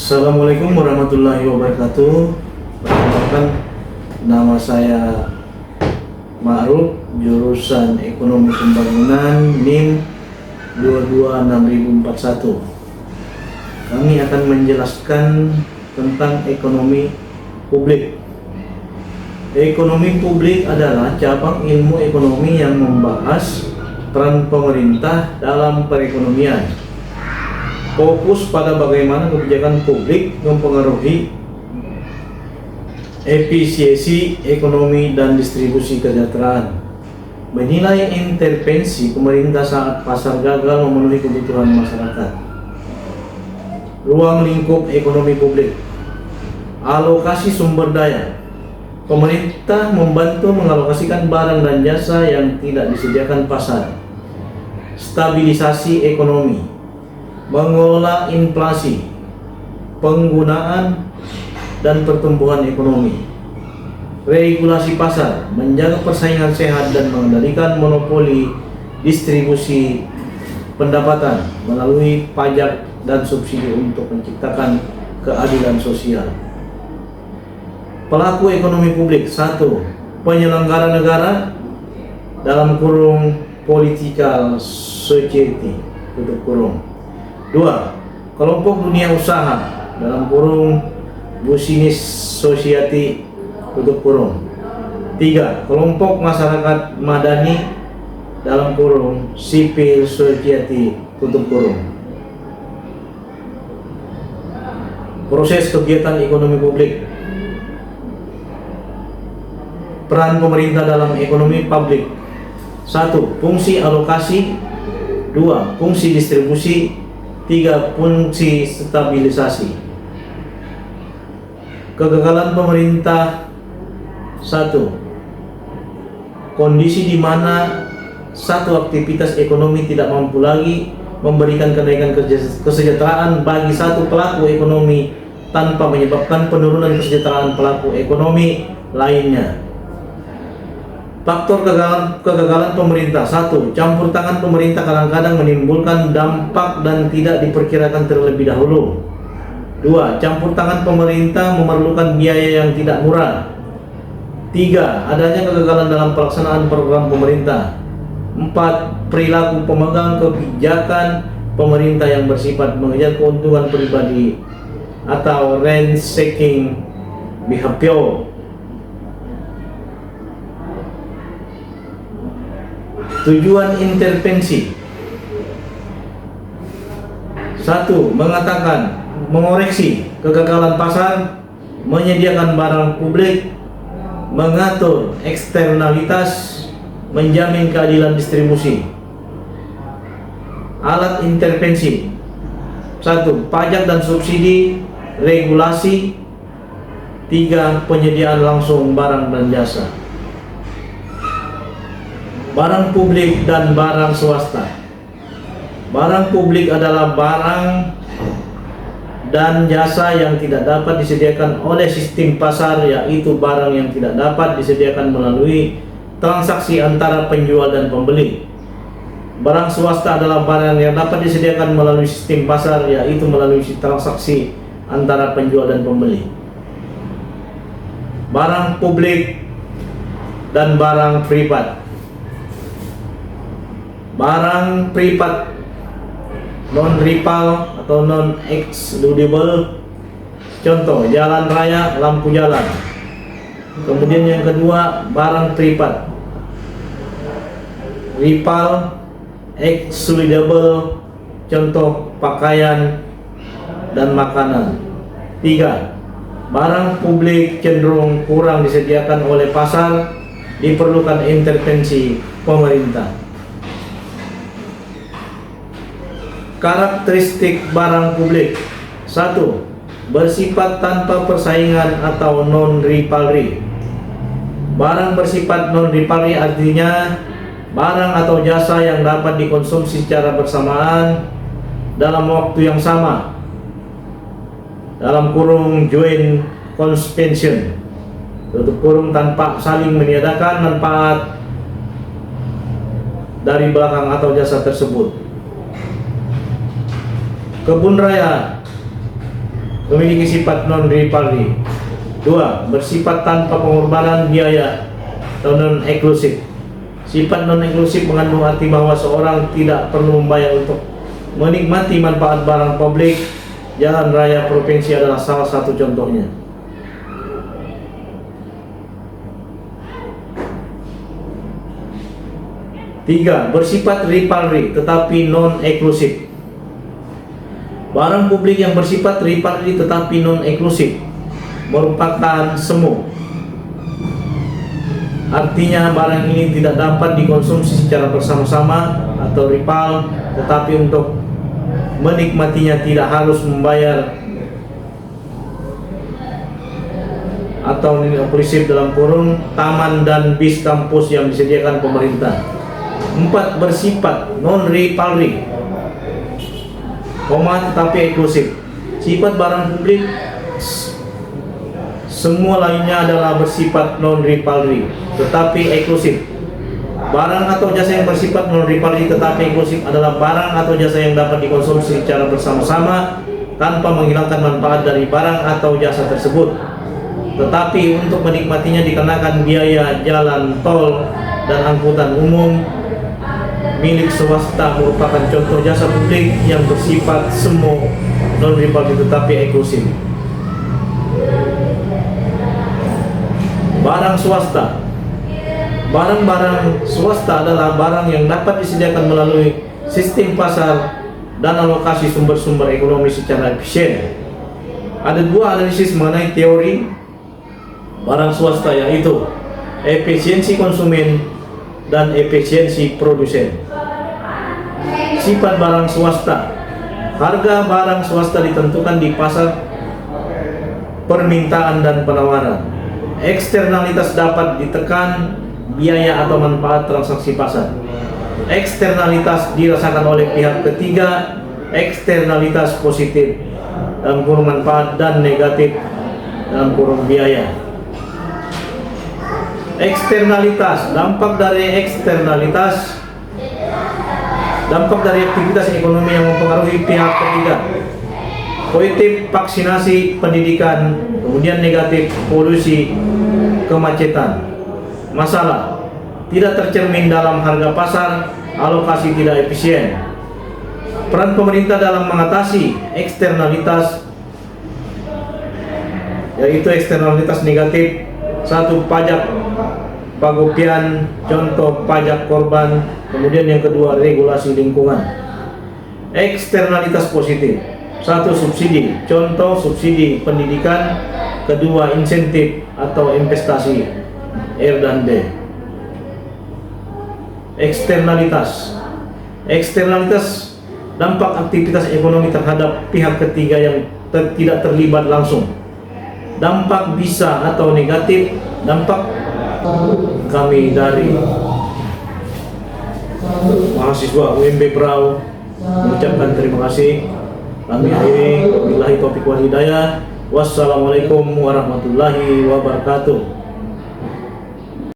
Assalamualaikum warahmatullahi wabarakatuh. Perkenalkan, nama saya Ma'ruf, jurusan Ekonomi Pembangunan, NIM 226041. Kami akan menjelaskan tentang ekonomi publik. Ekonomi publik adalah cabang ilmu ekonomi yang membahas peran pemerintah dalam perekonomian. Fokus pada bagaimana kebijakan publik mempengaruhi efisiensi ekonomi dan distribusi kesejahteraan. Menilai intervensi pemerintah saat pasar gagal memenuhi kebutuhan masyarakat. Ruang lingkup ekonomi publik. Alokasi sumber daya. Pemerintah membantu mengalokasikan barang dan jasa yang tidak disediakan pasar. Stabilisasi ekonomi. Mengelola inflasi, penggunaan dan pertumbuhan ekonomi. Regulasi pasar, menjaga persaingan sehat dan mengendalikan monopoli distribusi pendapatan melalui pajak dan subsidi untuk menciptakan keadilan sosial. Pelaku ekonomi publik. 1. Penyelenggara negara dalam kurung political society tutup kurung. 2. Kelompok dunia usaha dalam kurung business society tutup kurung. 3. Kelompok masyarakat madani dalam kurung civil society tutup kurung. Proses kegiatan ekonomi publik. Peran pemerintah dalam ekonomi publik. 1. Fungsi alokasi. 2. Fungsi distribusi. 3. Fungsi stabilisasi. Kegagalan pemerintah. 1. Kondisi di mana satu aktivitas ekonomi tidak mampu lagi memberikan kenaikan kesejahteraan bagi satu pelaku ekonomi tanpa menyebabkan penurunan kesejahteraan pelaku ekonomi lainnya. Faktor kegagalan pemerintah. 1. Campur tangan pemerintah kadang-kadang menimbulkan dampak dan tidak diperkirakan terlebih dahulu. 2. Campur tangan pemerintah memerlukan biaya yang tidak murah. 3. Adanya kegagalan dalam pelaksanaan program pemerintah. 4. Perilaku pemegang kebijakan pemerintah yang bersifat mengejar keuntungan pribadi atau rent-seeking behavior. Tujuan intervensi. 1. Mengoreksi kegagalan pasar, menyediakan barang publik, mengatur eksternalitas, menjamin keadilan distribusi. Alat intervensi. 1. Pajak dan subsidi, regulasi. 3. Penyediaan langsung barang dan jasa. Barang publik dan barang swasta. Barang publik adalah barang dan jasa yang tidak dapat disediakan oleh sistem pasar, yaitu barang yang tidak dapat disediakan melalui transaksi antara penjual dan pembeli. Barang swasta adalah barang yang dapat disediakan melalui sistem pasar, yaitu melalui transaksi antara penjual dan pembeli. Barang publik dan barang privat. Barang privat non-rival atau non-excludable, contoh jalan raya, lampu jalan. Kemudian yang kedua, barang privat rival, excludable, contoh pakaian dan makanan. 3. Barang publik cenderung kurang disediakan oleh pasar, diperlukan intervensi pemerintah. Karakteristik barang publik. 1. Bersifat tanpa persaingan atau non-rivalry. Barang bersifat non-rivalry artinya barang atau jasa yang dapat dikonsumsi secara bersamaan dalam waktu yang sama, dalam kurung joint consumption tutup kurung, tanpa saling meniadakan manfaat dari belakang atau jasa tersebut. Kebun raya memiliki sifat non-rivalry. 2. Bersifat tanpa pengorbanan biaya atau non-eksklusif. Sifat non-eksklusif mengandung arti bahwa seorang tidak perlu membayar untuk menikmati manfaat barang publik. Jalan raya provinsi adalah salah satu contohnya. 3. Bersifat rivalry tetapi non-eksklusif. Barang publik yang bersifat rivalry tetapi non-eksklusif merupakan semu. Artinya barang ini tidak dapat dikonsumsi secara bersama-sama atau rival, tetapi untuk menikmatinya tidak harus membayar atau non-eksklusif dalam kurung taman dan bis kampus yang disediakan pemerintah. 4. Bersifat non-rivalry, tetapi eksklusif. Sifat barang publik semua lainnya adalah bersifat non-rivalry tetapi eksklusif. Barang atau jasa yang bersifat non-rivalry tetapi eksklusif adalah barang atau jasa yang dapat dikonsumsi secara bersama-sama tanpa menghilangkan manfaat dari barang atau jasa tersebut, tetapi untuk menikmatinya dikenakan biaya jalan tol dan angkutan umum milik swasta. Merupakan contoh jasa publik yang bersifat semu, non-rivalry tetapi eksklusif. Barang swasta. Barang-barang swasta adalah barang yang dapat disediakan melalui sistem pasar dan alokasi sumber-sumber ekonomi secara efisien. Ada dua analisis mengenai teori barang swasta, yaitu efisiensi konsumen dan efisiensi produsen. Sifat barang swasta. Harga barang swasta ditentukan di pasar permintaan dan penawaran. Eksternalitas dapat ditekan biaya atau manfaat transaksi pasar. Eksternalitas dirasakan oleh pihak ketiga. Eksternalitas positif dalam kurung manfaat dan negatif dalam kurung biaya. Eksternalitas, dampak dari aktivitas ekonomi yang mempengaruhi pihak ketiga. Positif, vaksinasi, pendidikan. Kemudian negatif, polusi, kemacetan. Masalah, tidak tercermin dalam harga pasar, alokasi tidak efisien. Peran pemerintah dalam mengatasi eksternalitas, yaitu eksternalitas negatif. 1. Pajak pagopian, contoh pajak korban. Kemudian yang kedua, regulasi lingkungan. Eksternalitas positif. 1. Subsidi, contoh subsidi pendidikan. Kedua, insentif atau investasi R dan D. Eksternalitas. Eksternalitas, dampak aktivitas ekonomi terhadap pihak ketiga yang tidak terlibat langsung. Dampak bisa atau negatif. Dampak, kami dari mahasiswa UMB Brau mengucapkan terima kasih. Kami akhiri, wabillahi taufiq wal hidayah. Wassalamualaikum warahmatullahi wabarakatuh.